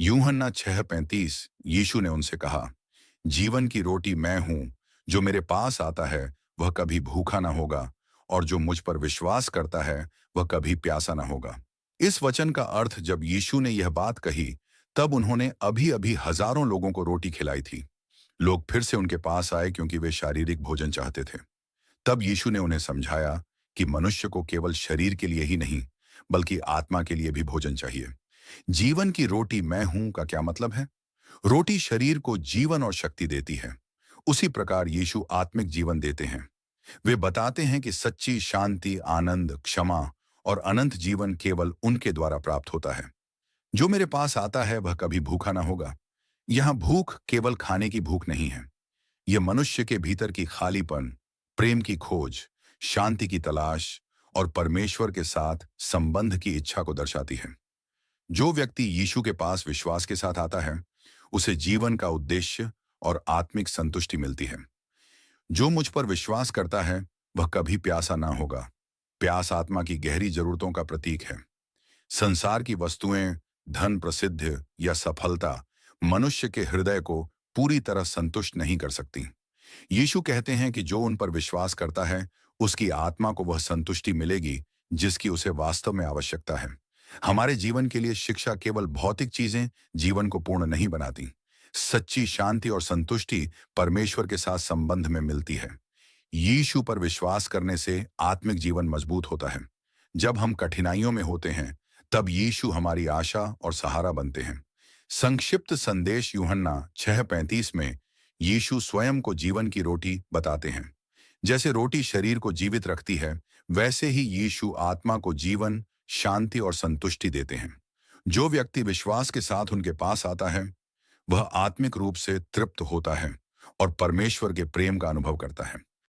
यूहन्ना 6:35 यीशु ने उनसे कहा, जीवन की रोटी मैं हूं, जो मेरे पास आता है वह कभी भूखा ना होगा, और जो मुझ पर विश्वास करता है वह कभी प्यासा ना होगा। इस वचन का अर्थ जब यीशु ने यह बात कही, तब उन्होंने अभी अभी हजारों लोगों को रोटी खिलाई थी। लोग फिर से उनके पास आए क्योंकि वे शारीरिक भोजन चाहते थे। तब यीशु ने उन्हें समझाया कि मनुष्य को केवल शरीर के लिए ही नहीं, बल्कि आत्मा के लिए भी भोजन चाहिए। जीवन की रोटी मैं हूं का क्या मतलब है? रोटी शरीर को जीवन और शक्ति देती है। उसी प्रकार यीशु आत्मिक जीवन देते हैं। वे बताते हैं कि सच्ची शांति, आनंद, क्षमा और अनंत जीवन केवल उनके द्वारा प्राप्त होता है। जो मेरे पास आता है वह कभी भूखा ना होगा। यहाँ भूख केवल खाने की भूख नहीं है। यह मनुष्य के भीतर की खालीपन, प्रेम की खोज, शांति की तलाश और परमेश्वर के साथ संबंध की इच्छा को दर्शाती है। जो व्यक्ति यीशु के पास विश्वास के साथ आता है, उसे जीवन का उद्देश्य और आत्मिक संतुष्टि मिलती है। जो मुझ पर विश्वास करता है वह कभी प्यासा ना होगा। प्यास आत्मा की गहरी जरूरतों का प्रतीक है। संसार की वस्तुएं, धन, प्रसिद्ध या सफलता मनुष्य के हृदय को पूरी तरह संतुष्ट नहीं कर सकती। यीशु कहते हैं कि जो उन पर विश्वास करता है उसकी आत्मा को वह संतुष्टि मिलेगी जिसकी उसे वास्तव में आवश्यकता है। हमारे जीवन के लिए शिक्षा केवल भौतिक चीजें जीवन को पूर्ण नहीं बनाती। सच्ची शांति और संतुष्टि परमेश्वर के साथ संबंध में मिलती है। यीशु पर विश्वास करने से आत्मिक जीवन मजबूत होता है। जब हम कठिनाइयों में होते हैं, तब यीशु हमारी आशा और सहारा बनते हैं। संक्षिप्त संदेश यूहन्ना 6:35 में यीशु स्वयं को जीवन की रोटी बताते हैं। जैसे रोटी शरीर को जीवित रखती है, वैसे ही यीशु आत्मा को जीवन, शांति और संतुष्टि देते हैं। जो व्यक्ति विश्वास के साथ उनके पास आता है, वह आत्मिक रूप से तृप्त होता है और परमेश्वर के प्रेम का अनुभव करता है।